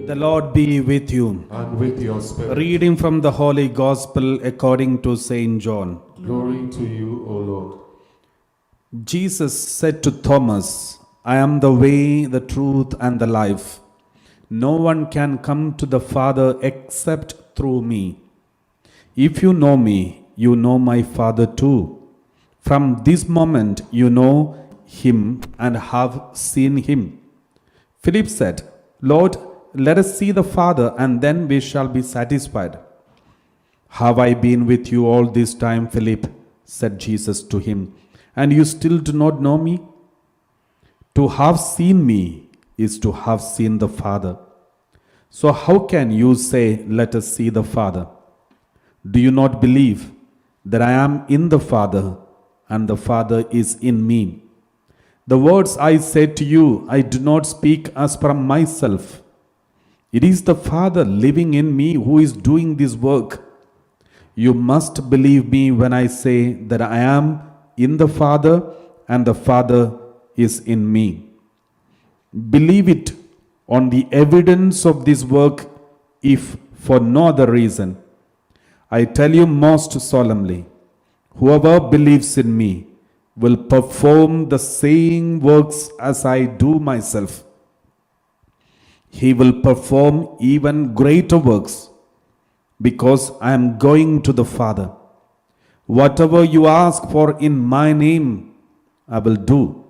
The Lord be with you. and with your spirit. Reading from the Holy Gospel according to Saint John. Glory to you, O Lord. Jesus said to Thomas, I am the way, the truth, and the life. No one can come to the Father except through me. If you know me, you know my Father too. From this moment you know him and have seen him. Philip said, Lord, let us see the Father, and then we shall be satisfied. Have I been with you all this time, Philip? Said Jesus to him, and you still do not know me? To have seen me is to have seen the Father. So how can you say, let us see the Father? Do you not believe that I am in the Father and the Father is in me? The words I said to you, I do not speak as from myself. It is the Father living in me who is doing this work. You must believe me when I say that I am in the Father and the Father is in me. Believe it on the evidence of this work, if for no other reason. I tell you most solemnly, whoever believes in me will perform the same works as I do myself. He will perform even greater works, because I am going to the Father. Whatever you ask for in my name, I will do,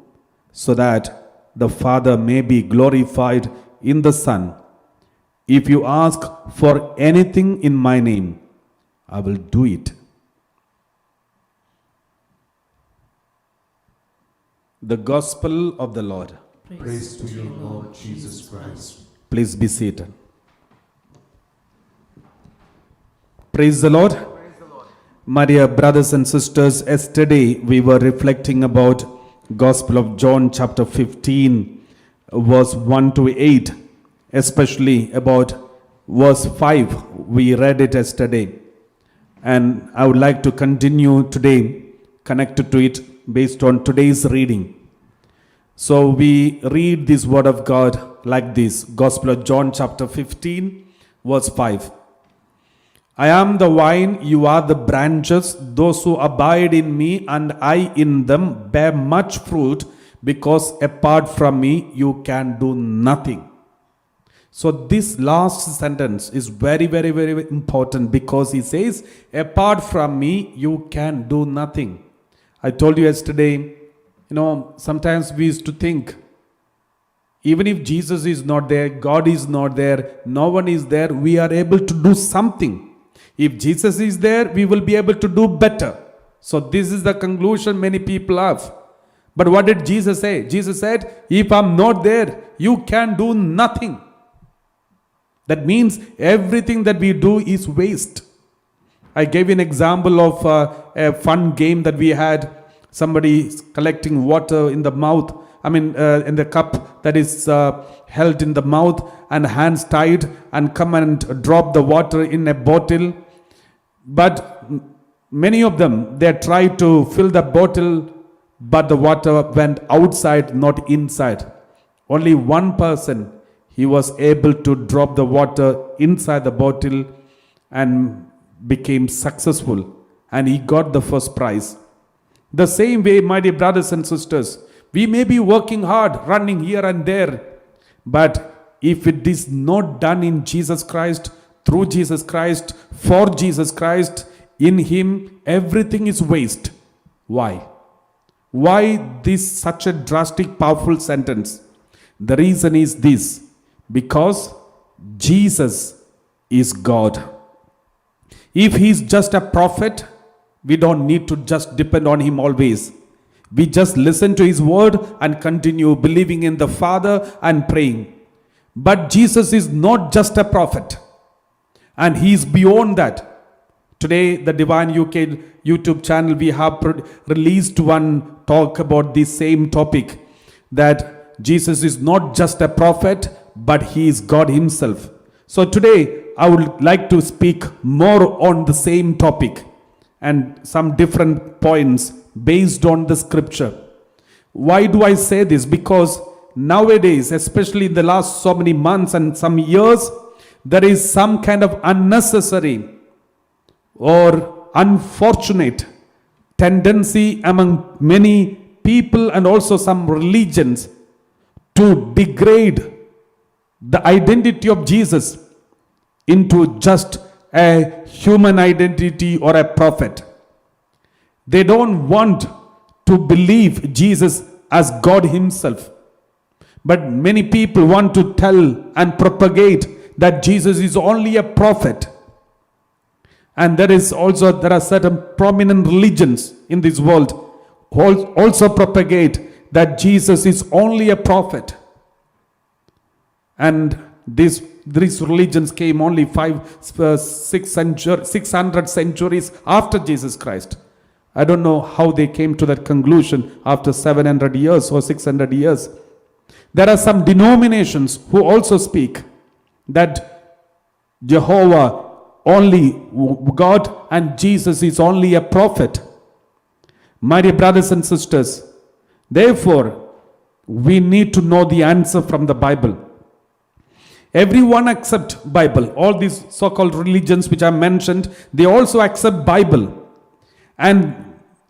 so that the Father may be glorified in the Son. If you ask for anything in my name, I will do it. The Gospel of the Lord. Praise to you, Lord Jesus Christ. Please be seated. Praise the Lord. My dear brothers and sisters, yesterday we were reflecting about Gospel of John chapter 15, verse 1 to 8, especially about verse 5. We read it yesterday. And I would like to continue today, connected to it based on today's reading. So we read this word of God like this. Gospel of John chapter 15, verse 5. I am the vine, you are the branches. Those who abide in me and I in them bear much fruit, because apart from me you can do nothing. So this last sentence is very, very, very important, because he says, apart from me you can do nothing. I told you yesterday, sometimes we used to think, even if Jesus is not there, God is not there, no one is there, we are able to do something. If Jesus is there, we will be able to do better. So this is the conclusion many people have. But what did Jesus say? Jesus said, if I'm not there, you can do nothing. That means everything that we do is waste. I gave you an example of a fun game that we had. Somebody collecting water in the mouth, in the cup that is held in the mouth, and hands tied, and come and drop the water in a bottle. But many of them, they tried to fill the bottle, but the water went outside, not inside. Only one person, he was able to drop the water inside the bottle and became successful, and he got the first prize. The same way, my dear brothers and sisters, we may be working hard, running here and there, but if it is not done in Jesus Christ, through Jesus Christ, for Jesus Christ, in him, everything is waste. Why? Why this such a drastic, powerful sentence? The reason is this: because Jesus is God. If he is just a prophet, we don't need to just depend on him always. We just listen to his word and continue believing in the Father and praying. But Jesus is not just a prophet, and he is beyond that. Today, the Divine UK YouTube channel, we have released one talk about this same topic, that Jesus is not just a prophet, but he is God himself. So today, I would like to speak more on the same topic and some different points based on the scripture. Why do I say this? Because nowadays, especially in the last so many months and some years, there is some kind of unnecessary or unfortunate tendency among many people and also some religions to degrade the identity of Jesus into just a human identity or a prophet. They don't want to believe Jesus as God himself. But many people want to tell and propagate that Jesus is only a prophet. And there are certain prominent religions in this world also propagate that Jesus is only a prophet. And these religions came only 600 centuries after Jesus Christ. I don't know how they came to that conclusion after 700 years or 600 years. There are some denominations who also speak that Jehovah only God and Jesus is only a prophet. My dear brothers and sisters, therefore, we need to know the answer from the Bible. Everyone accept Bible. All these so-called religions which I mentioned, they also accept Bible. And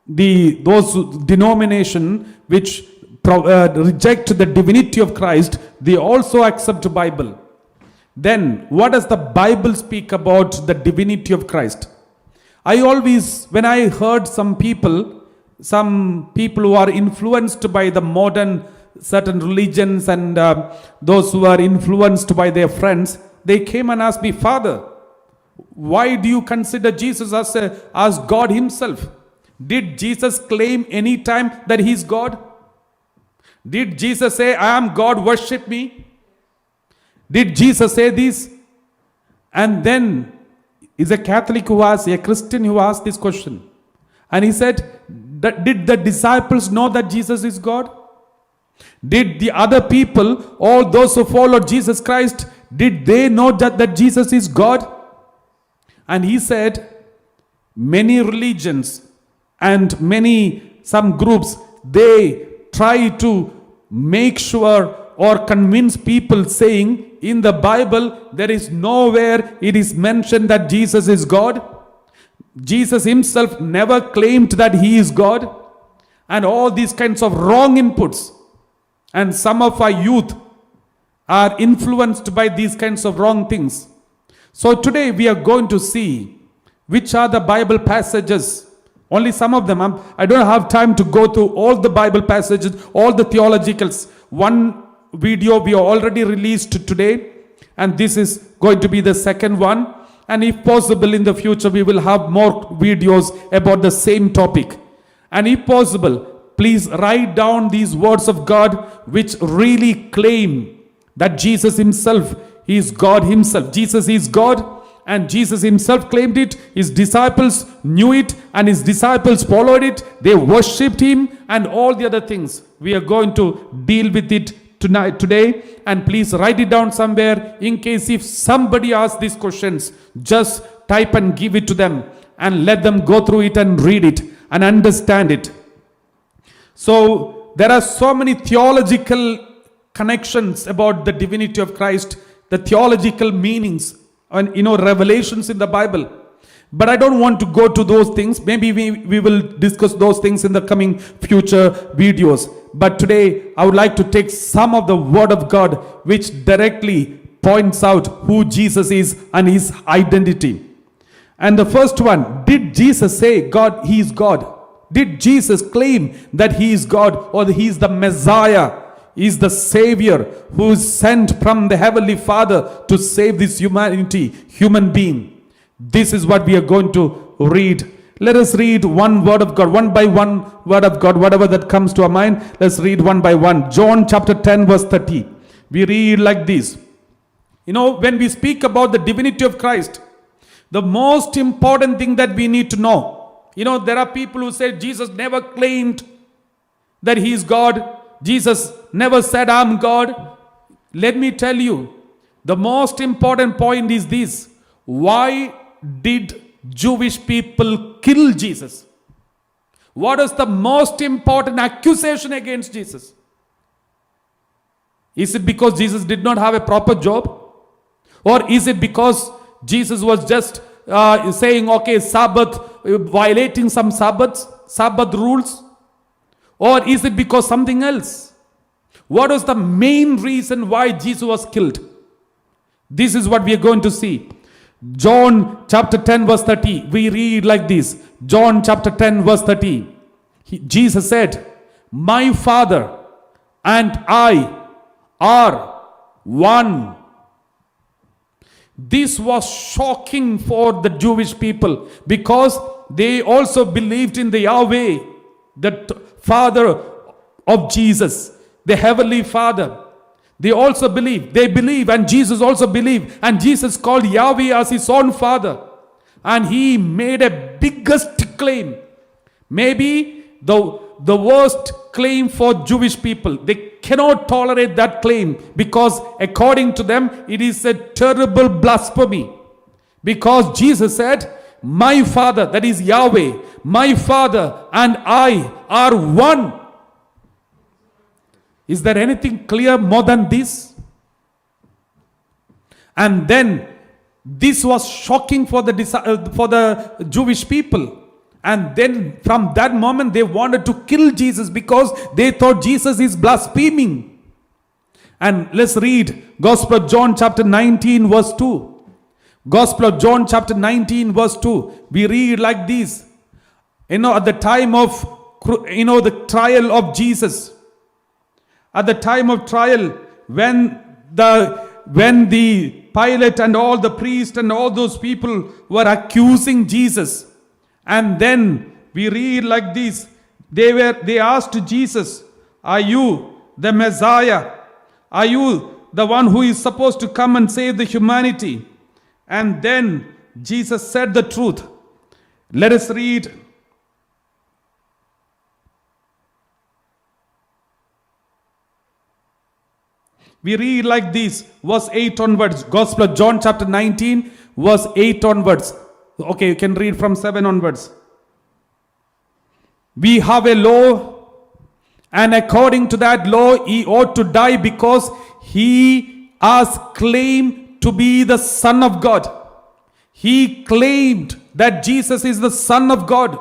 those denomination which reject the divinity of Christ, they also accept Bible. Then what does the Bible speak about the divinity of Christ? When I heard some people who are influenced by the modern certain religions and those who are influenced by their friends, they came and asked me, Father, why do you consider Jesus as God himself? Did Jesus claim any time that he is God? Did Jesus say, I am God, worship me? Did Jesus say this? And then is a Christian who asked this question. And he said, did the disciples know that Jesus is God? Did the other people, all those who followed Jesus Christ, did they know that Jesus is God? And he said, many religions and some groups, they try to make sure or convince people saying, in the Bible, there is nowhere it is mentioned that Jesus is God. Jesus himself never claimed that he is God. And all these kinds of wrong inputs. And some of our youth are influenced by these kinds of wrong things. So today we are going to see which are the Bible passages. Only some of them. I don't have time to go through all the Bible passages, all the theologicals. One video we already released today, and this is going to be the second one. And if possible in the future we will have more videos about the same topic. And if possible, please write down these words of God which really claim that Jesus himself is God himself. Jesus is God, and Jesus himself claimed it. His disciples knew it, and his disciples followed it. They worshipped him, and all the other things. We are going to deal with it today, and please write it down somewhere in case if somebody asks these questions, just type and give it to them and let them go through it and read it and understand it. So there are so many theological connections about the divinity of Christ, the theological meanings and revelations in the Bible. But I don't want to go to those things. Maybe we will discuss those things in the coming future videos. But today I would like to take some of the word of God which directly points out who Jesus is and his identity. And the first one, did Jesus say God, he is God? Did Jesus claim that he is God, or he is the Messiah? He is the Savior who is sent from the Heavenly Father to save this human being. This is what we are going to read. Let us read one word of God, one by one word of God, whatever that comes to our mind. Let's read one by one. John chapter 10 verse 30. We read like this. When we speak about the divinity of Christ, the most important thing that we need to know, there are people who say Jesus never claimed that he is God. Jesus never said, I'm God. Let me tell you, the most important point is this. Why did Jewish people kill Jesus? What is the most important accusation against Jesus? Is it because Jesus did not have a proper job? Or is it because Jesus was just saying, okay, Sabbath, violating some Sabbath rules? Or is it because something else? What was the main reason why Jesus was killed? This is what we are going to see. John chapter 10 verse 30. We read like this. John chapter 10 verse 30. Jesus said, my Father and I are one. This was shocking for the Jewish people because they also believed in the Yahweh, the Father of Jesus, the Heavenly Father. They believe, and Jesus also believed, and Jesus called Yahweh as his own Father. And he made a biggest claim. Maybe the worst claim for Jewish people. They cannot tolerate that claim because according to them, it is a terrible blasphemy. Because Jesus said, my Father, that is Yahweh, my Father and I are one. Is there anything clear more than this? And then this was shocking for the Jewish people. And then from that moment they wanted to kill Jesus because they thought Jesus is blaspheming. And let's read Gospel of John chapter 19 verse 2. Gospel of John chapter 19 verse 2. We read like this. At the time of, the trial of Jesus. At the time of trial, when the Pilate and all the priests and all those people were accusing Jesus. And then we read like this. They asked Jesus, are you the Messiah? Are you the one who is supposed to come and save the humanity? And then Jesus said the truth. Let us read. We read like this, verse 8 onwards. Gospel of John chapter 19, verse 8 onwards. Okay, you can read from 7 onwards. We have a law, and according to that law, he ought to die because he has claimed to be the Son of God. He claimed that Jesus is the Son of God.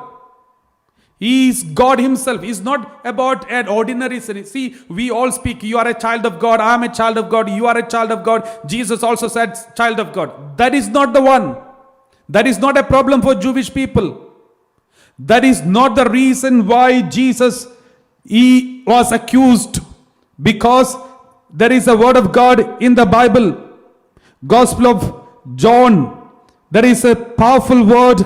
He is God himself. It's not about an ordinary sin. See, we all speak, you are a child of God, I am a child of God, you are a child of God. Jesus also said, child of God. That is not the one. That is not a problem for Jewish people. That is not the reason why Jesus he was accused. Because there is a word of God in the Bible. Gospel of John. There is a powerful word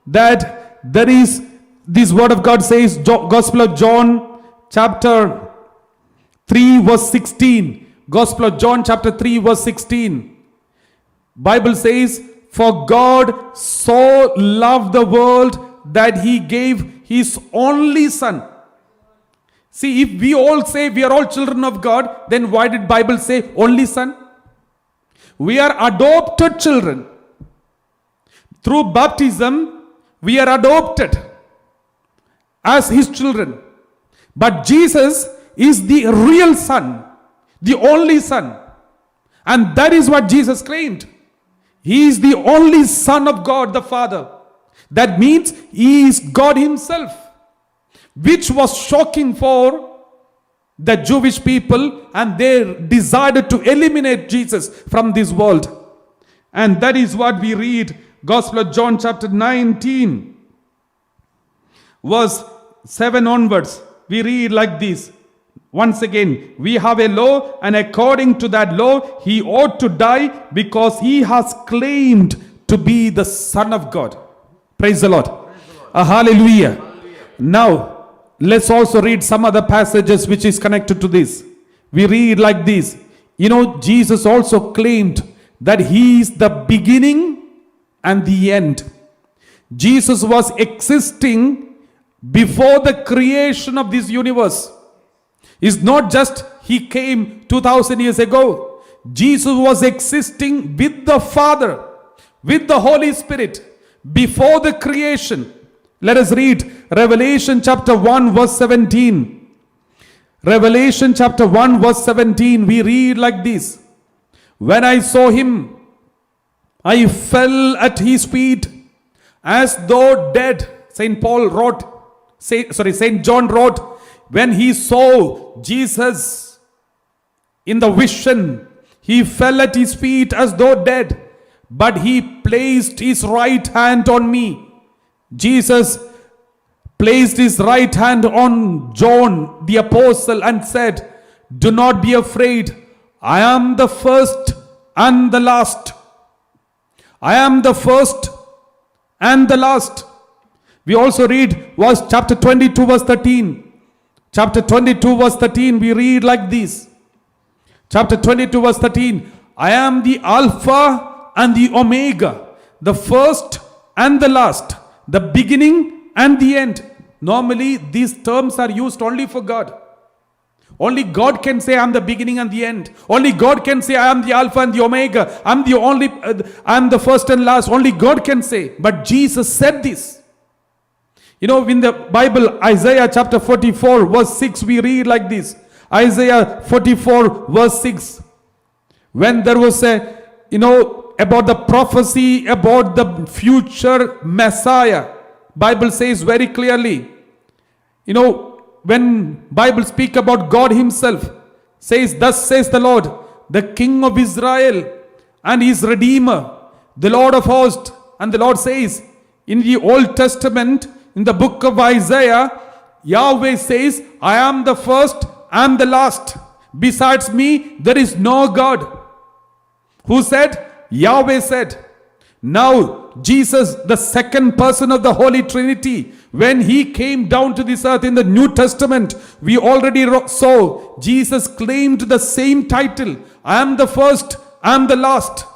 that there is. This word of God says, Gospel of John chapter 3 verse 16. Gospel of John chapter 3 verse 16. Bible says, for God so loved the world that he gave his only Son. See, if we all say we are all children of God, then why did Bible say only Son? We are adopted children. Through baptism, we are adopted as his children. But Jesus is the real Son, the only Son. And that is what Jesus claimed. He is the only Son of God the Father. That means he is God himself, which was shocking for the Jewish people, and they decided to eliminate Jesus from this world. And that is what we read, Gospel of John chapter 19 verse 7 onwards. We read like this. Once again, we have a law, and according to that law, he ought to die because he has claimed to be the Son of God. Praise the Lord. Hallelujah. Now, let's also read some other passages which is connected to this. We read like this. Jesus also claimed that he is the beginning and the end. Jesus was existing before the creation of this universe. It's not just he came 2000 years ago. Jesus was existing with the Father, with the Holy Spirit, before the creation. Let us read Revelation chapter 1 verse 17. Revelation chapter 1 verse 17, we read like this. When I saw him, I fell at his feet as though dead. Saint John wrote, when he saw Jesus in the vision, he fell at his feet as though dead, but he placed his right hand on me. Jesus placed his right hand on John the apostle and said, do not be afraid. I am the first and the last. I am the first and the last. We also read verse chapter 22 verse 13. Chapter 22 verse 13 we read like this. Chapter 22 verse 13. I am the Alpha and the Omega, the first and the last, the beginning and the end. Normally these terms are used only for God. Only God can say I am the beginning and the end. Only God can say I am the Alpha and the Omega. I am the first and last. Only God can say. But Jesus said this. You know, in the Bible, Isaiah chapter 44 verse 6, we read like this. Isaiah 44 verse 6. When there was about the prophecy about the future Messiah, Bible says very clearly, when Bible speak about God himself, says, thus says the Lord, the King of Israel and his Redeemer, the Lord of hosts. And the Lord says, in the Old Testament, in the book of Isaiah, Yahweh says, I am the first and the last. Besides me, there is no God. Who said? Yahweh said. Now, Jesus, the second person of the Holy Trinity, when he came down to this earth in the New Testament, we already saw Jesus claimed the same title. I am the first, I am the last.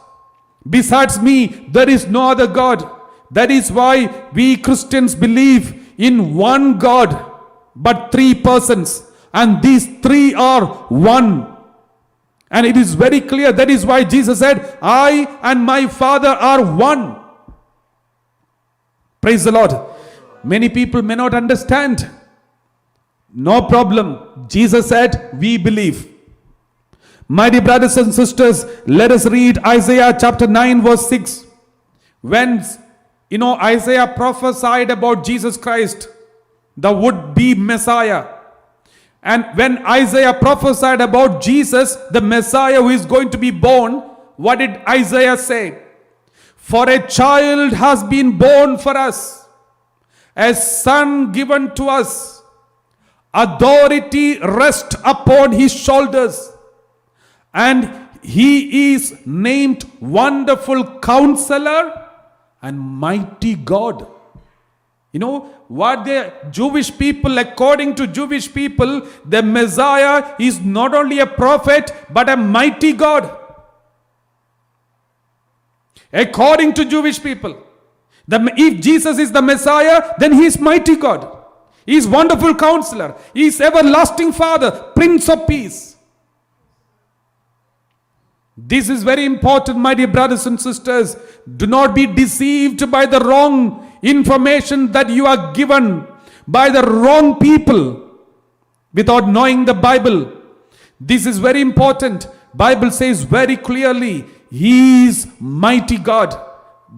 Besides me, there is no other God. That is why we Christians believe in one God, but three persons. And these three are one. And it is very clear. That is why Jesus said, I and my Father are one. Praise the Lord. Many people may not understand. No problem. Jesus said, we believe. My dear brothers and sisters, let us read Isaiah chapter 9 verse 6. When, Isaiah prophesied about Jesus Christ, the would-be Messiah. And when Isaiah prophesied about Jesus, the Messiah who is going to be born, what did Isaiah say? For a child has been born for us, a son given to us, authority rests upon his shoulders, and he is named Wonderful Counselor and Mighty God. What the Jewish people, according to Jewish people, the Messiah is not only a prophet, but a mighty God. According to Jewish people, if Jesus is the Messiah, then he is mighty God. He is wonderful counselor. He is everlasting Father, Prince of Peace. This is very important, my dear brothers and sisters. Do not be deceived by the wrong information that you are given by the wrong people without knowing the Bible. This is very important. Bible says very clearly, he is mighty God.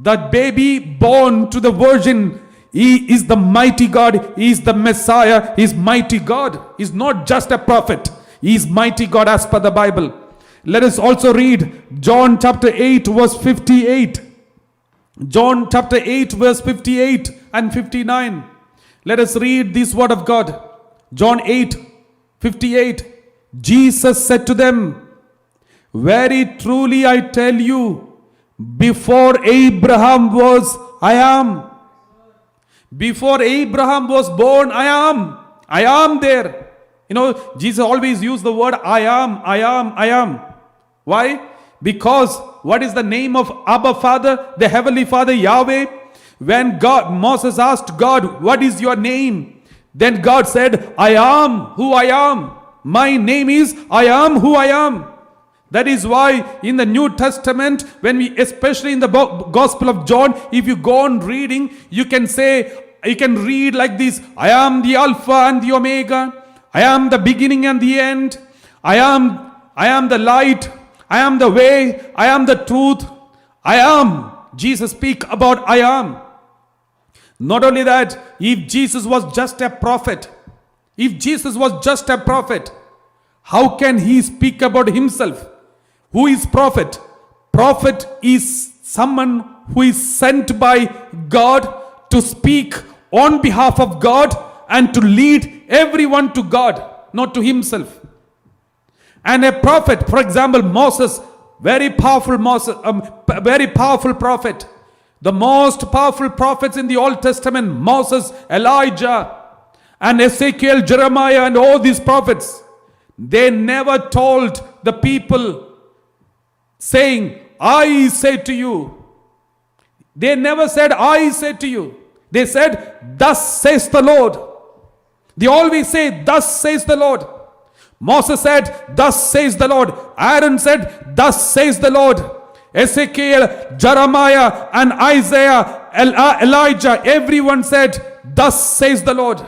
That baby born to the virgin, he is the mighty God. He is the Messiah. He is mighty God. He is not just a prophet. He is mighty God as per the Bible. Let us also read John chapter 8 verse 58. John chapter 8 verse 58 and 59. Let us read this word of God. John 8, 58. Jesus said to them, very truly I tell you, before Abraham was, I am. Before Abraham was born, I am. I am there. Jesus always used the word I am, I am, I am. Why? Because what is the name of Abba Father, the Heavenly Father, Yahweh? When Moses asked God, what is your name? Then God said, I am who I am. My name is I am who I am. That is why in the New Testament, especially in the Gospel of John, if you go on reading, you can read like this, I am the Alpha and the Omega. I am the beginning and the end. I am the light. I am the way. I am the truth. I am. Jesus speak about I am. Not only that, if Jesus was just a prophet, how can he speak about himself? Who is prophet? Prophet is someone who is sent by God to speak on behalf of God and to lead everyone to God, not to himself. And a prophet, for example, Moses, very powerful prophet. The most powerful prophets in the Old Testament, Moses, Elijah, and Ezekiel, Jeremiah, and all these prophets, they never told the people saying, I say to you. They never said, I say to you. They said, thus says the Lord. They always say, thus says the Lord. Moses said, thus says the Lord. Aaron said, thus says the Lord. Ezekiel, Jeremiah, and Isaiah, Elijah, everyone said, thus says the Lord.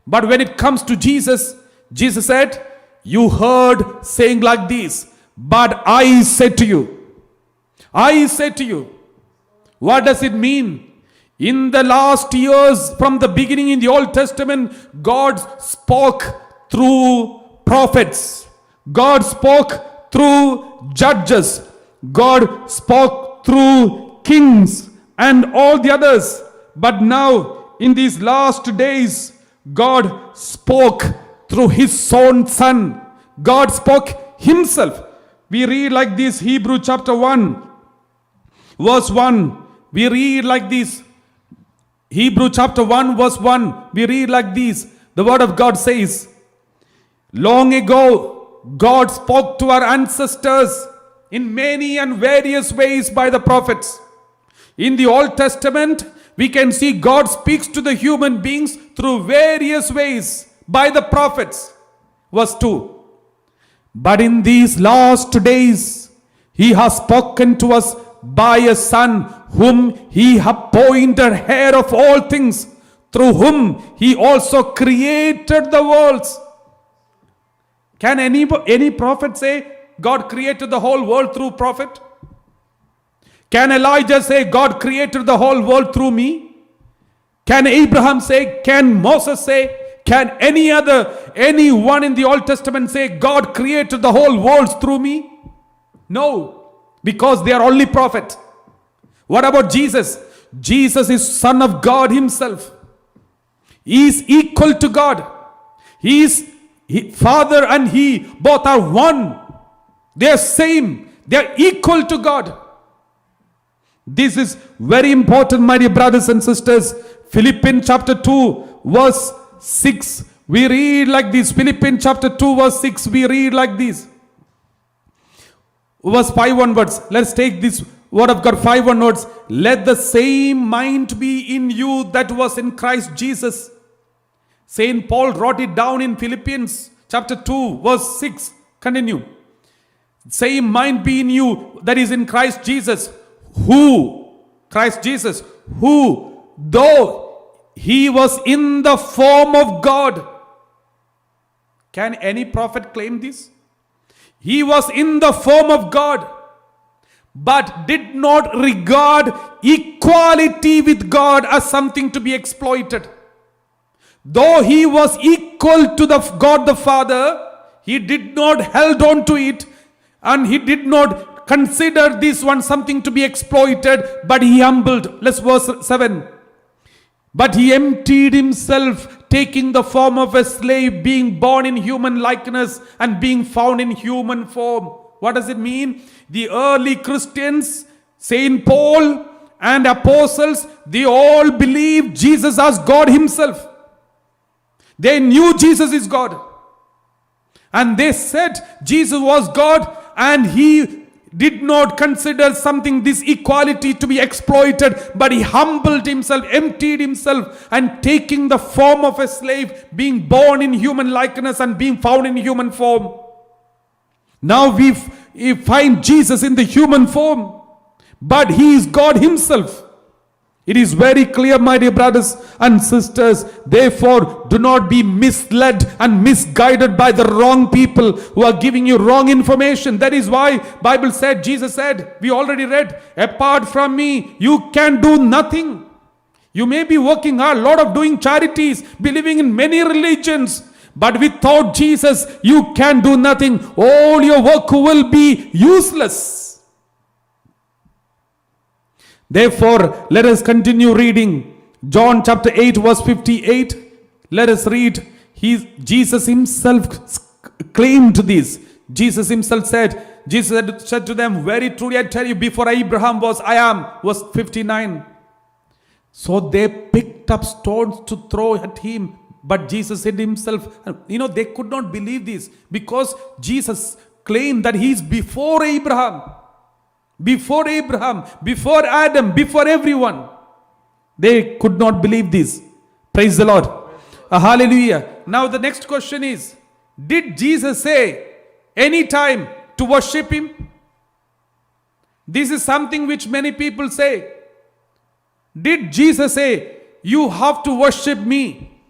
But when it comes to Jesus, Jesus said, you heard saying like this, but I said to you. I said to you. What does it mean? In the last years, from the beginning in the Old Testament, God spoke through prophets. God spoke through judges. God spoke through kings and all the others. But now, in these last days, God spoke through his own Son. God spoke himself. We read like this, Hebrew chapter 1, verse 1. We read like this. Hebrew chapter 1, verse 1. We read like this. The word of God says, long ago, God spoke to our ancestors in many and various ways by the prophets. In the Old Testament, we can see God speaks to the human beings through various ways by the prophets. Verse 2. But in these last days, he has spoken to us by a Son, whom he appointed heir of all things, through whom he also created the worlds. Can any prophet say God created the whole world through prophet? Can Elijah say God created the whole world through me? Can Abraham say? Can Moses say? Can anyone in the Old Testament say God created the whole world through me? No, because they are only prophet. What about Jesus? Jesus is Son of God himself. He is equal to God. Father and he both are one. They are same. They are equal to God. This is very important, my dear brothers and sisters. Philippians chapter 2, verse 6. We read like this. Philippians chapter 2, verse 6. We read like this. Verse 5 onwards. Let's take this word of God 5 onwards. Let the same mind be in you that was in Christ Jesus. Saint Paul wrote it down in Philippians chapter 2, verse 6. Continue. Same mind be in you that is in Christ Jesus. Christ Jesus, who, though he was in the form of God. Can any prophet claim this? He was in the form of God, but did not regard equality with God as something to be exploited. Though he was equal to the God the Father, he did not held on to it, and he did not consider this one something to be exploited, but he humbled. Let's verse 7. But he emptied himself, taking the form of a slave, being born in human likeness and being found in human form. What does it mean? The early Christians, Saint Paul and apostles, they all believed Jesus as God himself. They knew Jesus is God. And they said Jesus was God, and he did not consider something, this equality, to be exploited, but he humbled himself, emptied himself, and taking the form of a slave, being born in human likeness and being found in human form. Now we find Jesus in the human form, but he is God himself. It is very clear, my dear brothers and sisters. Therefore, do not be misled and misguided by the wrong people who are giving you wrong information. That is why Bible said, Jesus said, we already read, apart from me, you can do nothing. You may be working hard, a lot of doing charities, believing in many religions, but without Jesus, you can do nothing. All your work will be useless. Therefore, let us continue reading. John chapter 8 verse 58. Let us read. Jesus himself claimed this. Jesus himself said, Jesus said to them, very truly I tell you, before Abraham was, I am. Verse 59. So they picked up stones to throw at him. But Jesus said himself, they could not believe this because Jesus claimed that he is before Abraham. Before Abraham, before Adam, before everyone. They could not believe this. Praise the Lord. Hallelujah. Now the next question is, did Jesus say any time to worship him? This is something which many people say. Did Jesus say, you have to worship me?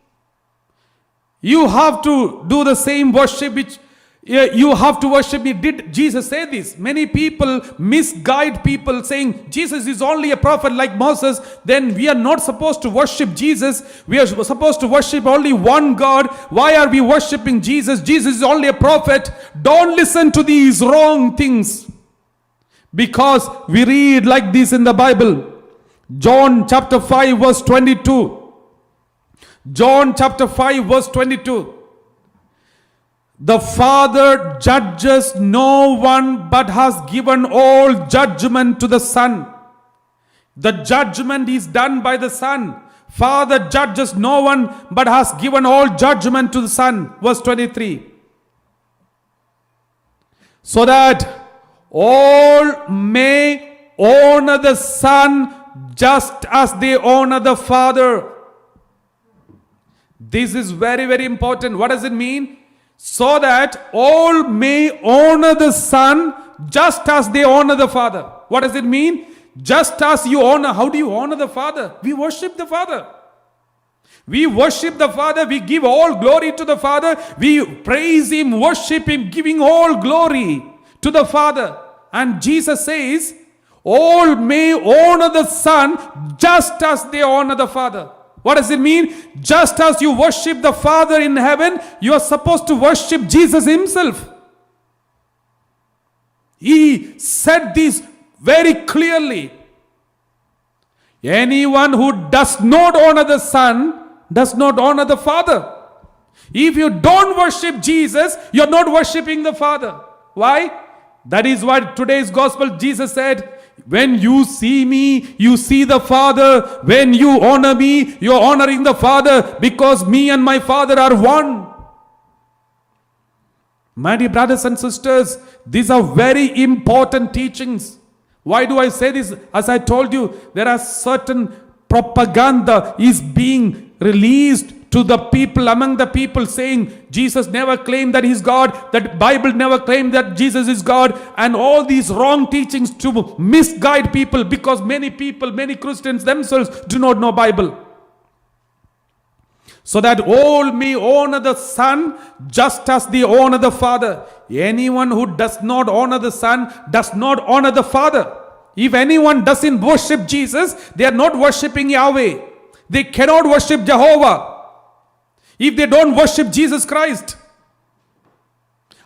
You have to do the same worship which you have to worship me. Did Jesus say this? Many people misguide people saying Jesus is only a prophet like Moses. Then we are not supposed to worship Jesus. We are supposed to worship only one God. Why are we worshiping Jesus? Jesus is only a prophet. Don't listen to these wrong things. Because we read like this in the Bible. John chapter 5 verse 22. John chapter 5 verse 22. The Father judges no one, but has given all judgment to the Son. The judgment is done by the Son. Father judges no one, but has given all judgment to the Son. Verse 23. So that all may honor the Son just as they honor the Father. This is very, very important. What does it mean? So that all may honor the Son just as they honor the Father. What does it mean? Just as you honor. How do you honor the Father? We worship the Father. We worship the Father. We give all glory to the Father. We praise Him, worship Him, giving all glory to the Father. And Jesus says, all may honor the Son just as they honor the Father. What does it mean? Just as you worship the Father in heaven, you are supposed to worship Jesus himself. He said this very clearly. Anyone who does not honor the Son does not honor the Father. If you don't worship Jesus, you are not worshiping the Father. Why? That is what today's gospel Jesus said. When you see me, you see the Father. When you honor me, you are honoring the Father, because me and my Father are one. My dear brothers and sisters, these are very important teachings. Why do I say this? As I told you, there are certain propaganda is being released to the people, among the people, saying Jesus never claimed that he's God, that Bible never claimed that Jesus is God, and all these wrong teachings to misguide people, because many people, many Christians themselves do not know Bible. So that all may honor the Son just as they honor the Father. Anyone who does not honor the Son does not honor the Father. If anyone doesn't worship Jesus, they are not worshiping Yahweh. They cannot worship Jehovah if they don't worship Jesus Christ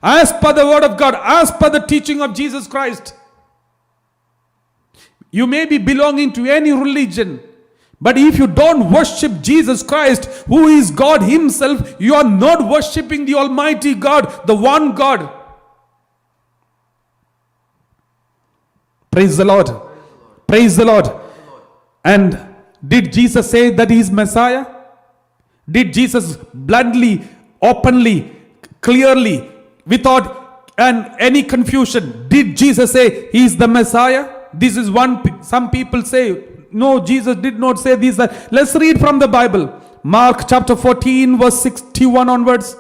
as per the word of God, as per the teaching of Jesus Christ. You may be belonging to any religion, but if you don't worship Jesus Christ, who is God himself, you are not worshiping the Almighty God, the one God. Praise the Lord. Praise the Lord. And did Jesus say that he is Messiah? Did Jesus bluntly, openly, clearly, without any confusion, did Jesus say he is the Messiah? This is one, some people say, no, Jesus did not say this. Let's read from the Bible. Mark chapter 14 verse 61 onwards.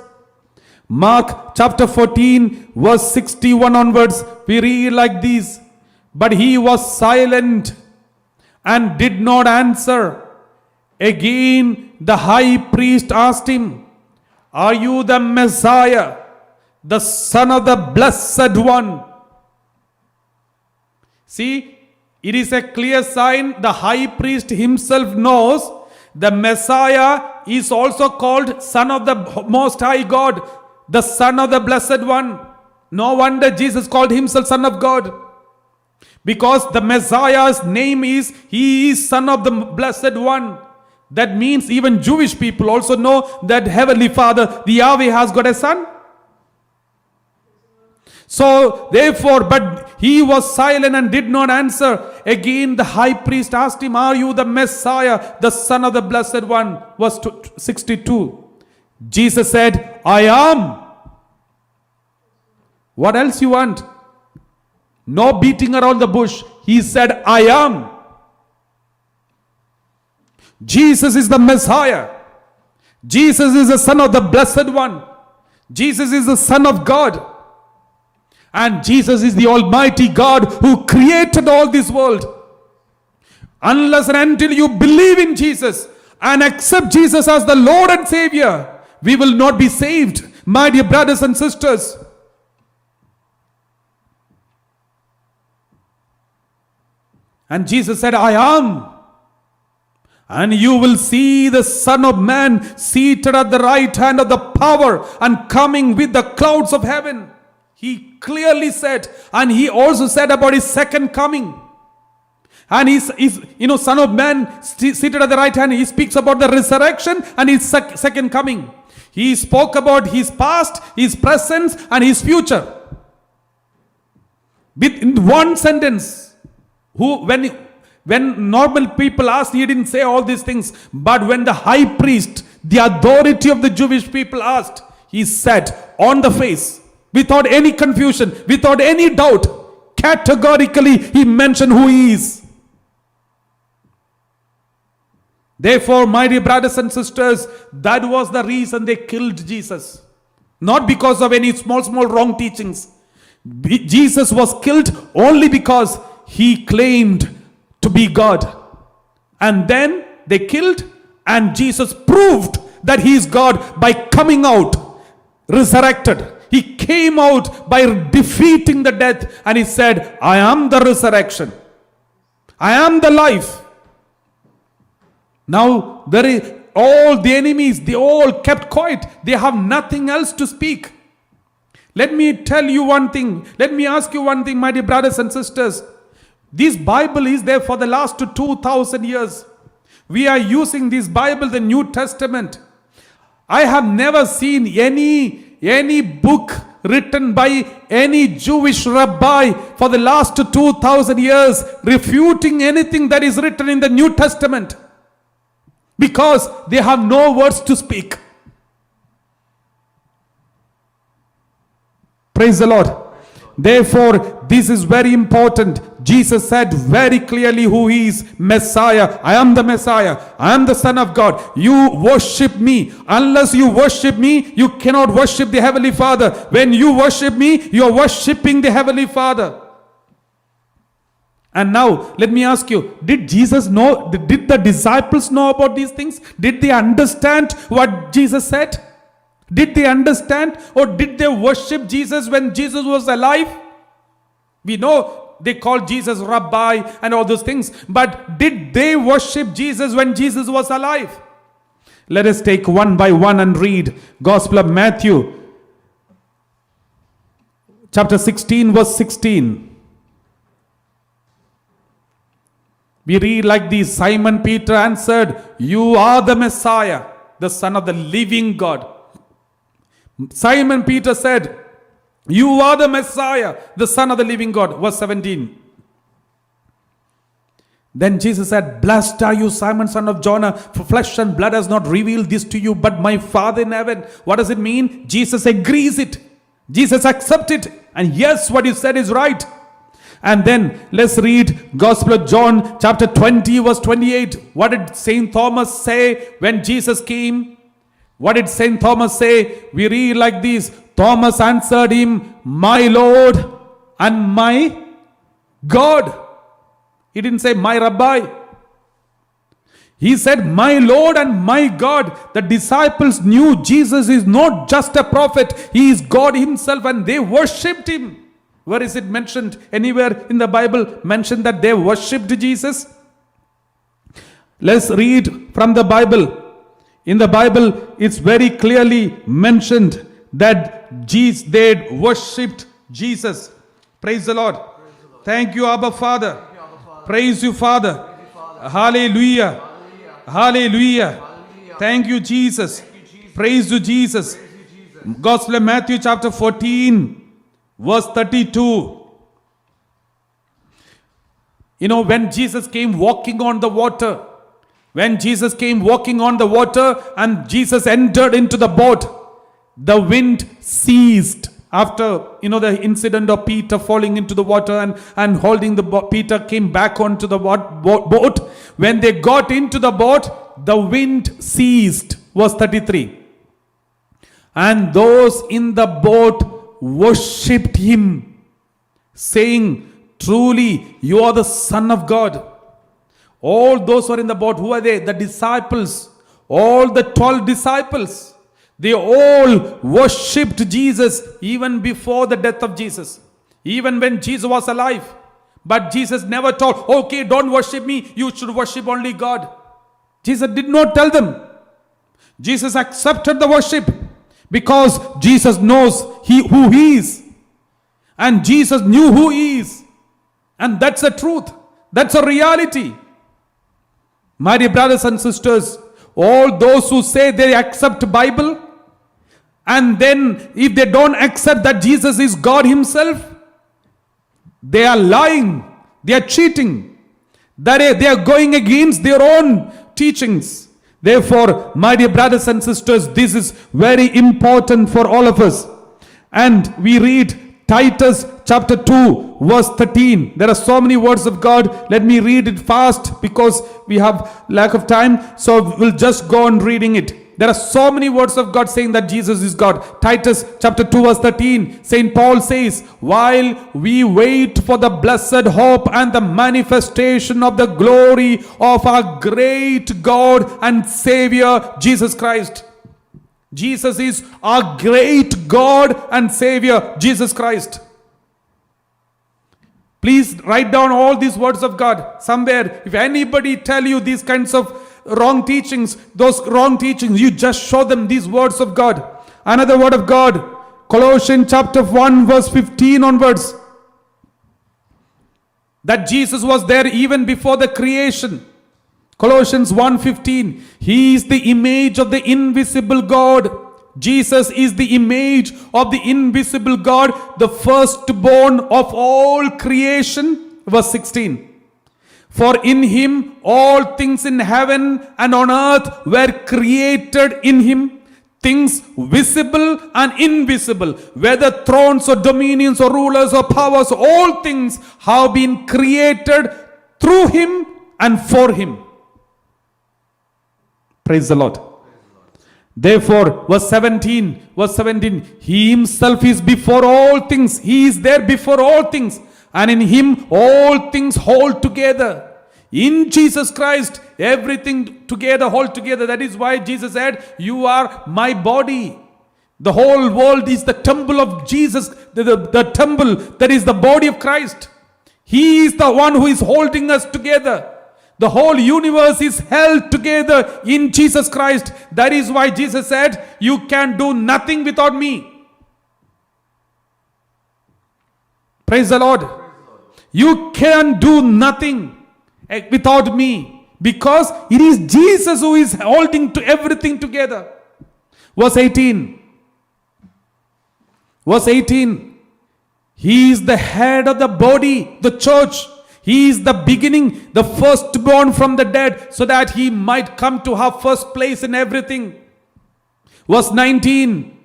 Mark chapter 14 verse 61 onwards. We read like this. But he was silent and did not answer. Again, the high priest asked him, "Are you the Messiah, the Son of the Blessed One?" See, it is a clear sign the high priest himself knows the Messiah is also called Son of the Most High God, the Son of the Blessed One. No wonder Jesus called himself Son of God. Because the Messiah's name is, he is Son of the Blessed One. That means even Jewish people also know that Heavenly Father, the Yahweh, has got a son. So therefore, but he was silent and did not answer. Again the high priest asked him, "Are you the Messiah, the Son of the Blessed One?" Verse 62. Jesus said, "I am." What else you want? No beating around the bush. He said, "I am." Jesus is the Messiah. Jesus is the Son of the Blessed One. Jesus is the Son of God. And Jesus is the Almighty God who created all this world. Unless and until you believe in Jesus and accept Jesus as the Lord and Savior, we will not be saved, my dear brothers and sisters. And Jesus said, "I am. And you will see the Son of Man seated at the right hand of the power and coming with the clouds of heaven." He clearly said, and he also said about his second coming. And he's Son of Man seated at the right hand. He speaks about the resurrection and his second coming. He spoke about his past, his present, and his future. In one sentence. When normal people asked, he didn't say all these things. But when the high priest, the authority of the Jewish people asked, he said on the face, without any confusion, without any doubt, categorically he mentioned who he is. Therefore, my dear brothers and sisters, that was the reason they killed Jesus. Not because of any small wrong teachings. Jesus was killed only because he claimed to be God. And then they killed, and Jesus proved that he is God by coming out, resurrected. He came out by defeating the death, and he said, "I am the resurrection. I am the life." Now, all the enemies, they all kept quiet. They have nothing else to speak. Let me tell you one thing. Let me ask you one thing, my dear brothers and sisters. This Bible is there for the last 2,000 years. We are using this Bible, the New Testament. I have never seen any book written by any Jewish rabbi for the last 2,000 years refuting anything that is written in the New Testament. Because they have no words to speak. Praise the Lord. Therefore, this is very important. Jesus said very clearly who he is. Messiah. I am the Messiah. I am the Son of God. You worship me. Unless you worship me, you cannot worship the Heavenly Father. When you worship me, you are worshiping the Heavenly Father. And now, let me ask you, did Jesus know, did the disciples know about these things? Did they understand what Jesus said? Did they understand, or did they worship Jesus when Jesus was alive? We know they called Jesus Rabbi and all those things, but did they worship Jesus when Jesus was alive? Let us take one by one and read Gospel of Matthew, chapter 16, verse 16. We read like this: Simon Peter answered, "You are the Messiah, the Son of the living God." Simon Peter said, "You are the Messiah, the Son of the living God." Verse 17. Then Jesus said, "Blessed are you, Simon, son of Jonah, for flesh and blood has not revealed this to you, but my Father in heaven." What does it mean? Jesus agrees it. Jesus accepts it. And yes, what he said is right. And then let's read Gospel of John chapter 20 verse 28. What did Saint Thomas say when Jesus came? What did Saint Thomas say? We read like this: Thomas answered him, "My Lord and my God." He didn't say my Rabbi. He said, my Lord and my God. The disciples knew Jesus is not just a prophet, he is God himself, and they worshipped him. Where is it mentioned? Anywhere in the Bible mentioned that they worshipped Jesus? Let's read from the Bible. In the Bible, it's very clearly mentioned that they worshipped Jesus. Praise the Lord. Thank you, Abba Father. Praise you, Father. Hallelujah. Hallelujah. Thank you, Jesus. Praise you, Jesus. Gospel of Matthew chapter 14, verse 32. You know, when Jesus came walking on the water, and Jesus entered into the boat, the wind ceased. After, the incident of Peter falling into the water and holding the boat, Peter came back onto the boat. When they got into the boat, the wind ceased. Verse 33. And those in the boat worshipped him, saying, truly, you are the Son of God. All those who are in the boat, who are they? The disciples. All the 12 disciples. They all worshipped Jesus even before the death of Jesus. Even when Jesus was alive. But Jesus never told, okay, don't worship me. You should worship only God. Jesus did not tell them. Jesus accepted the worship because Jesus knows who he is. And Jesus knew who he is. And that's the truth. That's a reality. My dear brothers and sisters, all those who say they accept Bible, and then if they don't accept that Jesus is God himself, they are lying, they are cheating, they are going against their own teachings. Therefore, my dear brothers and sisters, this is very important for all of us. And we read Titus chapter 2 verse 13. There are so many words of God. Let me read it fast because we have lack of time. So we'll just go on reading it. There are so many words of God saying that Jesus is God. Titus chapter 2 verse 13. St. Paul says, while we wait for the blessed hope and the manifestation of the glory of our great God and Savior, Jesus Christ. Jesus is our great God and Savior, Jesus Christ. Please write down all these words of God somewhere. If anybody tell you these kinds of wrong teachings, you just show them these words of God. Another word of God, Colossians chapter 1 verse 15 onwards. That Jesus was there even before the creation. Colossians 1:15. He is the image of the invisible God. Jesus is the image of the invisible God, the firstborn of all creation. Verse 16. For in him all things in heaven and on earth were created in him, things visible and invisible, whether thrones or dominions or rulers or powers, all things have been created through him and for him. Praise the Lord. Therefore, verse 17, he himself is before all things. He is there before all things. And in him all things hold together. In Jesus Christ, everything together, hold together. That is why Jesus said, you are my body. The whole world is the temple of Jesus, the temple that is the body of Christ. He is the one who is holding us together. The whole universe is held together in Jesus Christ. That is why Jesus said, you can do nothing without me. Praise the Lord. You can do nothing without me, because it is Jesus who is holding to everything together. Verse 18. He is the head of the body, the church. He is the beginning, the firstborn from the dead, so that he might come to have first place in everything. Verse 19.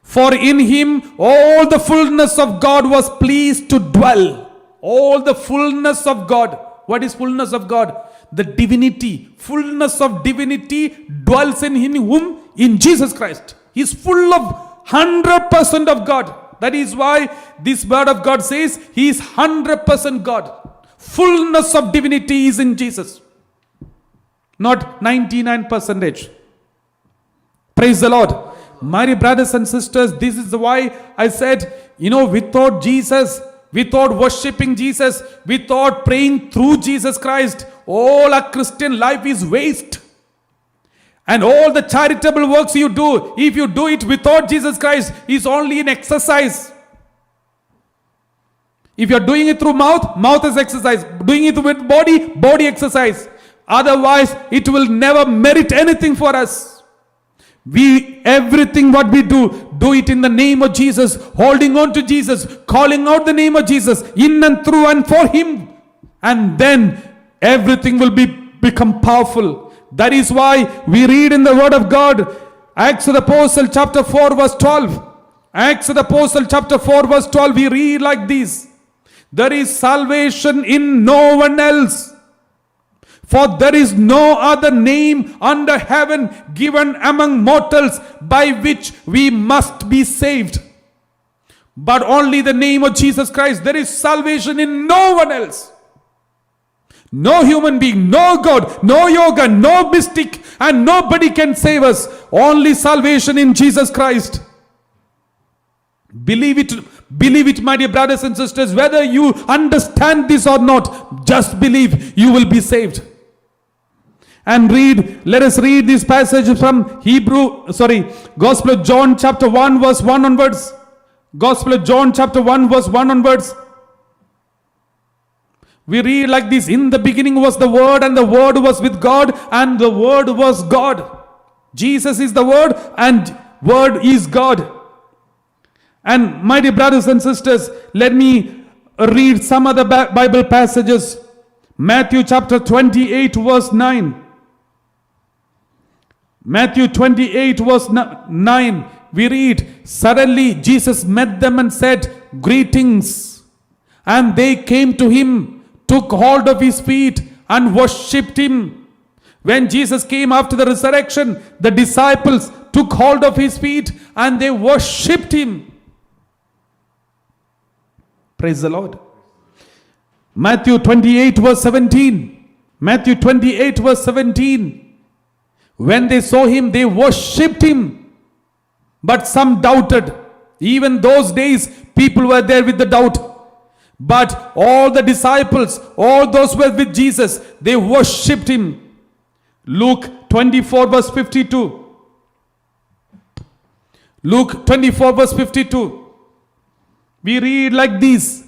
For in him all the fullness of God was pleased to dwell. All the fullness of God. What is fullness of God? The divinity. Fullness of divinity dwells in him, whom? In Jesus Christ. He is full of 100% of God. That is why this word of God says he is 100% God. Fullness of divinity is in Jesus. not 99%. Praise the Lord. My dear brothers and sisters, this is why I said, without Jesus, without worshipping Jesus, without praying through Jesus Christ, all our Christian life is waste. And all the charitable works you do, if you do it without Jesus Christ, is only an exercise. If you are doing it through mouth is exercise. Doing it with body exercise. Otherwise, it will never merit anything for us. Everything what we do it in the name of Jesus, holding on to Jesus, calling out the name of Jesus, in and through and for Him. And then everything will become powerful. That is why we read in the Word of God, Acts of the Apostle chapter 4 verse 12. Acts of the Apostle chapter 4 verse 12, we read like this. There is salvation in no one else. For there is no other name under heaven given among mortals by which we must be saved. But only the name of Jesus Christ. There is salvation in no one else. No human being, no God, no yoga, no mystic, and nobody can save us. Only salvation in Jesus Christ. Believe it, my dear brothers and sisters. Whether you understand this or not, just believe, you will be saved. And let us read this passage from Gospel of John chapter 1 verse 1 onwards. Gospel of John chapter 1 verse 1 onwards. We read like this. In the beginning was the Word, and the Word was with God, and the Word was God. Jesus is the Word, and Word is God. And my dear brothers and sisters, let me read some other Bible passages. Matthew chapter 28 verse 9. Matthew 28 verse 9. We read, suddenly Jesus met them and said, greetings. And they came to him, took hold of his feet and worshipped him. When Jesus came after the resurrection, the disciples took hold of his feet and they worshipped him. Praise the Lord. Matthew 28 verse 17. Matthew 28 verse 17. When they saw him, they worshipped him. But some doubted. Even those days, people were there with the doubt. But all the disciples, all those who were with Jesus, they worshipped him. Luke 24 verse 52. Luke 24 verse 52. We read like this.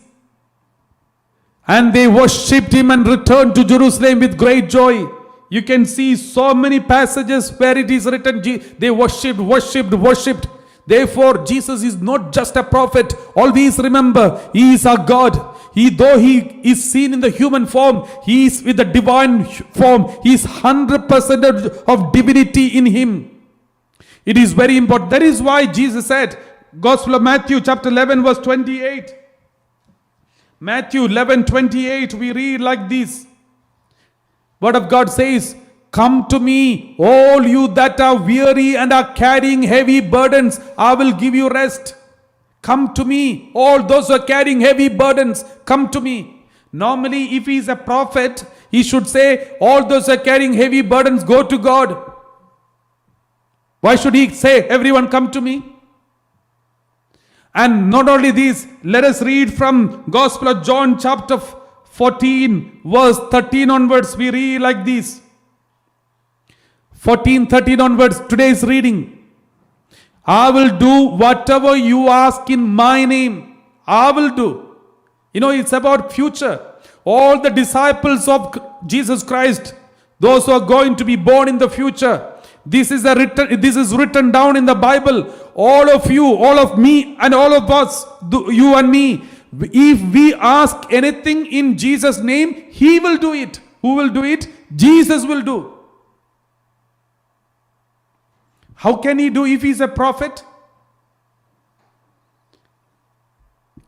And they worshipped him and returned to Jerusalem with great joy. You can see so many passages where it is written, they worshipped. Therefore, Jesus is not just a prophet. Always remember, he is our God. Though he is seen in the human form, he is with the divine form. He is 100% of divinity in him. It is very important. That is why Jesus said, Gospel of Matthew chapter 11 verse 28. Matthew 11:28, we read like this. Word of God says, come to me, all you that are weary and are carrying heavy burdens, I will give you rest. Come to me, all those who are carrying heavy burdens, come to me. Normally, if he is a prophet, he should say, all those who are carrying heavy burdens, go to God. Why should he say, everyone come to me? And not only this, let us read from Gospel of John chapter 14 verse 13 onwards. We read like this. 14:13 onwards, today's reading. I will do whatever you ask in my name. I will do. It's about future. All the disciples of Jesus Christ, those who are going to be born in the future, this is written down in the Bible. All of you, all of me, and all of us, you and me, if we ask anything in Jesus' name, he will do it. Who will do it? Jesus will do. How can he do if he is a prophet?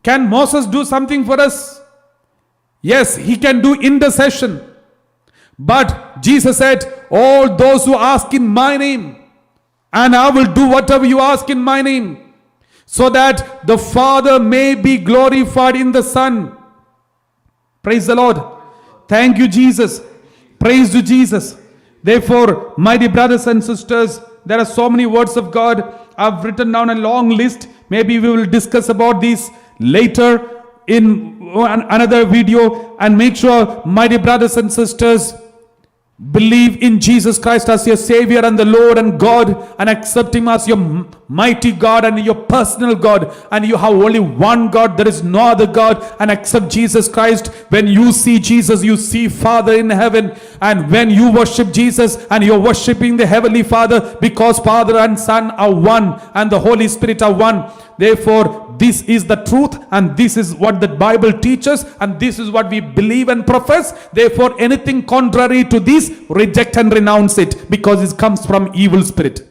Can Moses do something for us? Yes, he can do intercession. But Jesus said, all those who ask in my name, and I will do whatever you ask in my name, so that the Father may be glorified in the Son. Praise the Lord. Thank you, Jesus. Praise to Jesus. Therefore, my dear brothers and sisters, there are so many words of God. I've written down a long list. Maybe we will discuss about these later in another video. And make sure, my dear brothers and sisters, believe in Jesus Christ as your Savior and the Lord and God, and accept Him as your mighty God and your personal God. And you have only one God, there is no other God, and accept Jesus Christ. When you see Jesus, you see Father in heaven. And when you worship Jesus, and you're worshiping the Heavenly Father, because Father and Son are one, and the Holy Spirit are one. Therefore, this is the truth, and this is what the Bible teaches, and this is what we believe and profess. Therefore, anything contrary to this, reject and renounce it, because it comes from evil spirit.